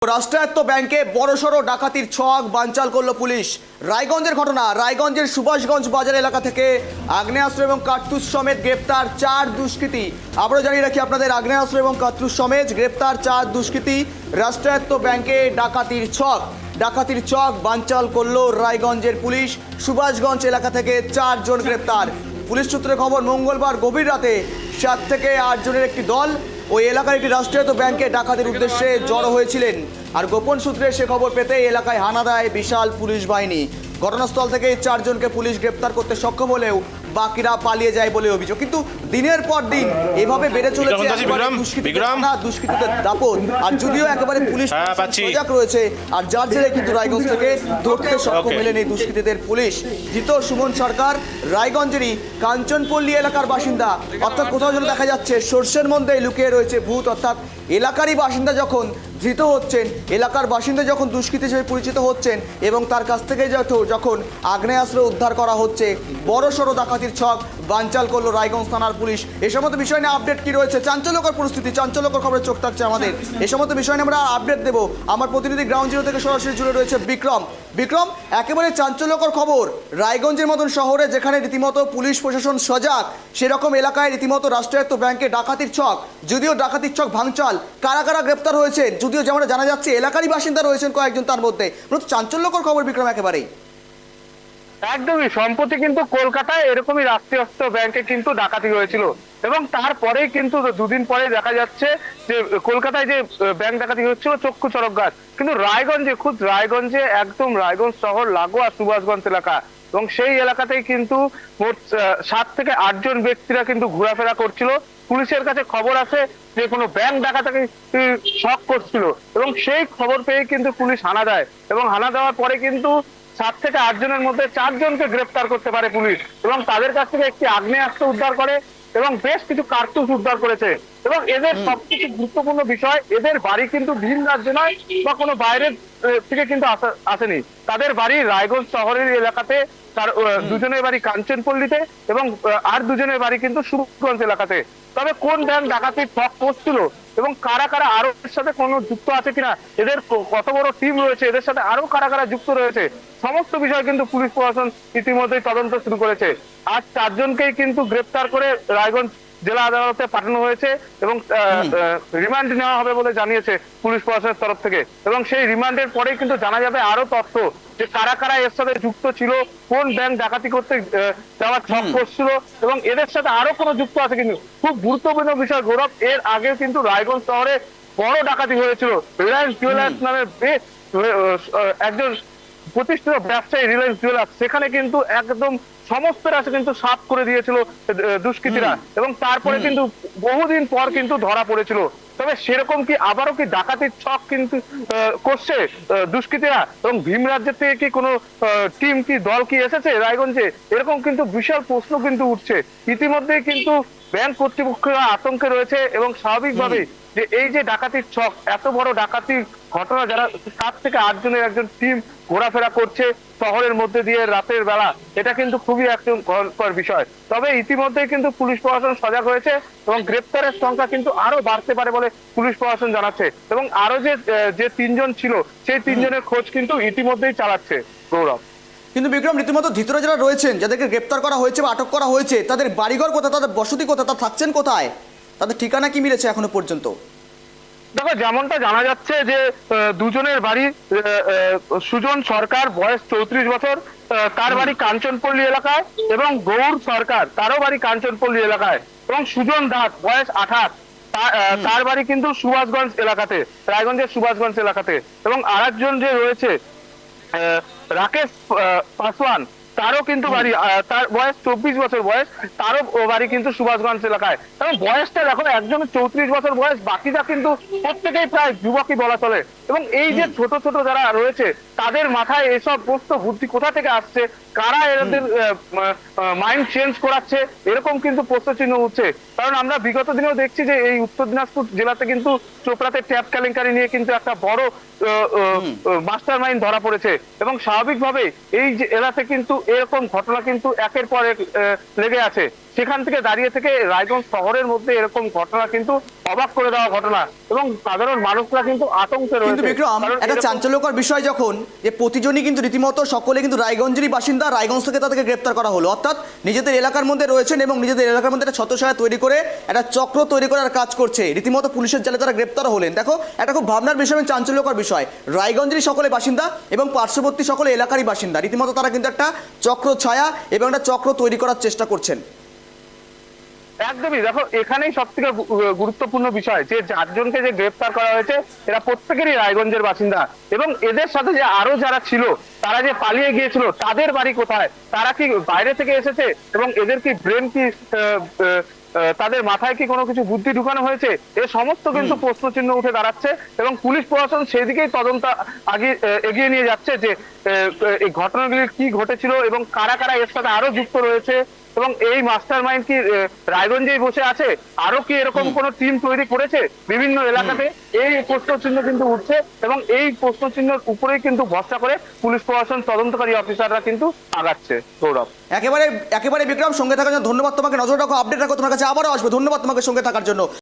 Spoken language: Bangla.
রাষ্ট্রায়ত্ত ব্যাংকে বড়সড় ডাকাতির ছক বানচাল করলো পুলিশ। রায়গঞ্জের ঘটনা, রায়গঞ্জের সুভাষগঞ্জ বাজার এলাকা থেকে আগ্নেয়াস্ত্র এবং কার্তুজ সমেত গ্রেপ্তার 4 দুষ্কৃতী। আবারও জানিয়ে রাখি আপনাদের, আগ্নেয়াস্ত্র এবং কার্তুজ সমেত গ্রেপ্তার 4 দুষ্কৃতী। রাষ্ট্রায়ত্ত ব্যাংকে ডাকাতির ছক বানচাল করলো রায়গঞ্জের পুলিশ। সুভাষগঞ্জ এলাকা থেকে 4 জন গ্রেপ্তার। পুলিশ সূত্রে খবর, মঙ্গলবার গভীর রাতে 7 থেকে 8 জনের একটি দল ওই এলাকার একটি রাষ্ট্রায়ত্ত ব্যাংকে ডাকাতির উদ্দেশ্যে জড়ো হয়েছিলেন। আর গোপন সূত্রে সে খবর পেতে এলাকায় হানা দেয় বিশাল পুলিশ বাহিনী। ঘটনাস্থল থেকে 4 জনকে পুলিশ গ্রেপ্তার করতে সক্ষম হলেও বাকিরা পালিয়ে যায় বলে অভিযোগ। কিন্তু দিনের পর দিন এভাবে বেড়ে চলেছে দুষ্কৃতীদের দাপট। আর যদিও একেবারে পুলিশ সজাগ রয়েছে, আর যার জেরে কিন্তু রায়গঞ্জ থেকে ধরতে সক্ষম হলেন এই দুষ্কৃতীদের পুলিশ। ধৃত সুমন সরকার রায়গঞ্জেরই কাঞ্চনপল্লী এলাকার বাসিন্দা। অর্থাৎ কোথাও যেন দেখা যাচ্ছে সর্ষের মধ্যে লুকিয়ে রয়েছে ভূত। অর্থাৎ এলাকারই বাসিন্দা যখন ধৃত হচ্ছেন, এলাকার বাসিন্দা যখন দুষ্কৃতী হিসেবে পরিচিত হচ্ছেন এবং তার কাছ থেকে যখন আগ্নেয়াস্ত্র উদ্ধার করা হচ্ছে, বড়সড় ডাকাতির ছক বানচাল করলো রায়গঞ্জ থানার পুলিশ। এ সমস্ত বিষয় নিয়ে আপডেট কি রয়েছে, চাঞ্চল্যকর পরিস্থিতি, চাঞ্চল্যকর খবরে চোখ থাকছে আমাদের। এ সমস্ত বিষয় নিয়ে আমরা আপডেট দেবো। আমার প্রতিনিধি গ্রাউন্ড জিরো থেকে সরাসরি জুড়ে রয়েছে বিক্রম। একেবারে চাঞ্চল্যকর খবর, রায়গঞ্জের মতন শহরে যেখানে রীতিমতো পুলিশ প্রশাসন সজাগ, সেরকম এলাকায় রীতিমতো রাষ্ট্রায়ত্ত ব্যাংকে ডাকাতির ছক। যদিও ডাকাতির ছক ভাঙচাল, কারা কারা গ্রেপ্তার হয়েছে, যদিও যেমন জানা যাচ্ছে এলাকারই বাসিন্দা রয়েছেন কয়েকজন তার মধ্যে। চাঞ্চল্যকর খবর বিক্রম, একেবারেই একদমই। সম্প্রতি কিন্তু কলকাতায় এরকমই রাষ্ট্রায়ত্ত ব্যাংকে কিন্তু ডাকাতি হয়েছিল এবং তারপরেই কিন্তু দুদিন পরে দেখা যাচ্ছে যে কলকাতায় যে ব্যাংক ডাকাতি হচ্ছিল চক্ষু চড়ক গাছ, কিন্তু রায়গঞ্জে একদম রায়গঞ্জ শহর লাগোয়া সুভাষগঞ্জ এলাকা, এবং সেই এলাকাতেই কিন্তু মোট 7 থেকে 8 জন ব্যক্তিরা কিন্তু ঘোরাফেরা করছিল। পুলিশের কাছে খবর আছে যে কোনো ব্যাংক ডাকাতি শক করছিল এবং সেই খবর পেয়ে কিন্তু পুলিশ হানা দেয়, এবং হানা দেওয়ার পরে কিন্তু 7 থেকে 8 জনের মধ্যে 4 জনকে গ্রেপ্তার করতে পারে পুলিশ, এবং তাদের কাছ থেকে একটি আগ্নেয়াস্ত্র উদ্ধার করে এবং বেশ কিছু কার্তুজ উদ্ধার করেছে। এবং এদের সবথেকে গুরুত্বপূর্ণ বিষয়, এদের বাড়ি কিন্তু ভিন রাজ্যে নয় বা কোনো বাইরের থেকে কিন্তু আসেনি। তাদের বাড়ি রায়গঞ্জ শহরের এলাকাতে, তার 2 জনের বাড়ি কাঞ্চনপল্লীতে এবং আর 2 জনের বাড়ি কিন্তু সুভাষগঞ্জ এলাকাতে। তবে কোন ব্যাংক ডাকাতির ছক করছিল এবং কারা কারা আরো এর সাথে কোনো যুক্ত আছে কিনা, এদের কত বড় টিম রয়েছে, এদের সাথে আরো কারা কারা যুক্ত রয়েছে, সমস্ত বিষয় কিন্তু পুলিশ প্রশাসন ইতিমধ্যেই তদন্ত শুরু করেছে। আজ 4 জনকেই কিন্তু গ্রেপ্তার করে রায়গঞ্জ জেলা আদালতে পাঠানো হয়েছে এবং রিমান্ড নেওয়া হবে বলে জানিয়েছে পুলিশ প্রশাসনের তরফ থেকে। এবং সেই রিমান্ডের পরেই কিন্তু জানা যাবে আরো তথ্য যে কারা কারা এর সাথে যুক্ত ছিল, কোন ব্যাংক ডাকাতি করতে যাওয়ার ছক করছিল এবং এদের সাথে আরো কোনো যুক্ত আছে। কিন্তু খুব গুরুত্বপূর্ণ বিষয় গৌরব, এর আগে কিন্তু রায়গঞ্জ শহরে বড় ডাকাতি হয়েছিল। রিলায়েন্স জুয়েলার্স নামে বেশ একজন প্রতিষ্ঠিত ব্যবসায়ী রিলায়েন্স জুয়েলার্স, সেখানে কিন্তু একদম সমস্ত রাশি কিন্তু সাফ করে দিয়েছিল দুষ্কৃতীরা, এবং তারপরে কিন্তু বহুদিন পর কিন্তু ধরা পড়েছিল। তবে সেরকম কি আবারও কি ডাকাতির ছক কিন্তু করছে দুষ্কৃতীরা, এবং ভীম রাজ্যের থেকে কি কোনো টিম কি দল কি এসেছে রায়গঞ্জে, এরকম কিন্তু বিশাল প্রশ্ন কিন্তু উঠছে। ইতিমধ্যেই কিন্তু ব্যাংক কর্তৃপক্ষরা আতঙ্কে রয়েছে এবং স্বাভাবিকভাবেই যে এই যে ডাকাতির ছক, এত বড় ডাকাতির ঘটনা, যারা 7 থেকে 8 জনের একজন টিম ঘোরাফেরা করছে শহরের মধ্যে দিয়ে রাতের বেলা, এটা কিন্তু খুবই একদম ভয়ঙ্কর বিষয়। তবে ইতিমধ্যেই কিন্তু পুলিশ প্রশাসন সজাগ হয়েছে এবং গ্রেপ্তারের সংখ্যা কিন্তু আরো বাড়তে পারে বলে পুলিশ প্রশাসন জানাচ্ছে, এবং আরো যে 3 জন ছিল সেই 3 জনের খোঁজ কিন্তু ইতিমধ্যেই চালাচ্ছে গৌরব। কিন্তু বিক্রম, রীতিমতো ধৃতরা যারা রয়েছেন, যাদেরকে গ্রেপ্তার করা হয়েছে বা আটক করা হয়েছে, তাদের বাড়িঘর কোথায়, তাদের বসতি কোথায়, তারা থাকছেন কোথায়, তাদের ঠিকানা কি মিলেছে এখনো পর্যন্ত? দেখো, যেমনটা জানা যাচ্ছে যে 2 জনের বাড়ি, সুজন সরকার বয়স 34 বছর, তার বাড়ি কাঞ্চনপল্লী এলাকায়, এবং গৌর সরকার তারও বাড়ি কাঞ্চনপল্লী এলাকায়, এবং সুজন দাস বয়স 28, তার বাড়ি কিন্তু সুভাষগঞ্জ এলাকাতে, রায়গঞ্জের সুভাষগঞ্জ এলাকাতে। এবং আরেকজন যে রয়েছে রাকেশ পাসওয়ান, তারও কিন্তু বাড়ি, তার বয়স 24 বছর বয়স, তারও বাড়ি কিন্তু সুভাষগঞ্জ এলাকায়। এবং বয়সটা দেখো, একজনের 34 বছর বয়স, বাকিটা কিন্তু প্রত্যেকেই প্রায় যুবকই বলা চলে। এবং এই যে ছোট ছোট যারা রয়েছে, তাদের মাথায় এসব বস্তু বুদ্ধি কোথা থেকে আসছে, কারা এদের মাইন্ড চেঞ্জ করাচ্ছে, এরকম কিন্তু প্রশ্নচিহ্ন উঠছে। কারণ আমরা বিগত দিনেও দেখছি যে এই উত্তর দিনাজপুর জেলাতে কিন্তু চোপড়াতে ট্যাপ কেলেঙ্কারি নিয়ে কিন্তু একটা বড় মাস্টার মাইন্ড ধরা পড়েছে, এবং স্বাভাবিকভাবে এই যে এলাকাতে কিন্তু এরকম ঘটনা কিন্তু একের পর এক লেগে আছে। সেখান থেকে দাঁড়িয়ে থেকে রায়গঞ্জ শহরের মধ্যে এরকম ঘটনা কিন্তু অবাক করে দেওয়া ঘটনা এবং সাধারণ মানুষরা কিন্তু আতঙ্কে কিন্তু রয়েছে। বিক্রম, কারণ একটা এরকম- চাঞ্চল্যকর বিষয় যখন যে প্রতিজনই কিন্তু রীতিমতো সকলে কিন্তু রায়গঞ্জেরই বাসিন্দা, রায়গঞ্জ থেকে তাদেরকে গ্রেপ্তার করা হলো, অর্থাৎ নিজেদের এলাকার মধ্যে রয়েছেন এবং নিজেদের এলাকার মধ্যে একটা ছত্রছায়া তৈরি করে একটা চক্র তৈরি করার কাজ করছে, রীতিমতো পুলিশের জালে তারা গ্রেপ্তার হলেন। দেখো, একটা খুব ভাবনার বিষয় এবং চাঞ্চল্যকর বিষয়, রায়গঞ্জেরই সকলে বাসিন্দা এবং পার্শ্ববর্তী সকলে এলাকারই বাসিন্দা, রীতিমতো তারা কিন্তু একটা চক্র ছায়া এবং একটা চক্র তৈরি করার চেষ্টা করছেন। একদমই, দেখো এখানেই সব থেকে গুরুত্বপূর্ণ বিষয় যে 4 জনকে যে গ্রেপ্তার করা হয়েছে এরা প্রত্যেকেরই রায়গঞ্জের বাসিন্দা এবং এদের সাথে যে আরো যারা ছিল তারা যে পালিয়ে গিয়েছিল তাদের বাড়ি কোথায়, তারা কি বাইরে থেকে এসেছে এবং এদের কি ব্রেন কি তাদের মাথায় কি কোনো কিছু বুদ্ধি ঢুকানো হয়েছে, এ সমস্ত কিন্তু প্রশ্ন চিহ্ন উঠে দাঁড়াচ্ছে এবং পুলিশ প্রশাসন সেদিকেই তদন্ত এগিয়ে নিয়ে যাচ্ছে যে এই ঘটনাগুলি কি ঘটেছিল এবং কারা কারা এর সাথে আরো যুক্ত রয়েছে এবং এই মাস্টার মাইন্ড কি রায়গঞ্জেই বসে আছে, আরো কি এরকম কোন টিম তৈরি করেছে বিভিন্ন এলাকাতে, এই প্রশ্ন চিহ্ন কিন্তু উঠছে এবং এই প্রশ্ন চিহ্নের উপরেই কিন্তু ভরসা করে পুলিশ প্রশাসন তদন্তকারী অফিসাররা কিন্তু আগাচ্ছে। গৌরব, একেবারে একেবারে বিক্রম, সঙ্গে থাকার জন্য ধন্যবাদ তোমাকে। নজর রাখো, আপডেট রাখো, তোমার কাছে আবারও আসবে। ধন্যবাদ তোমাকে সঙ্গে থাকার জন্য।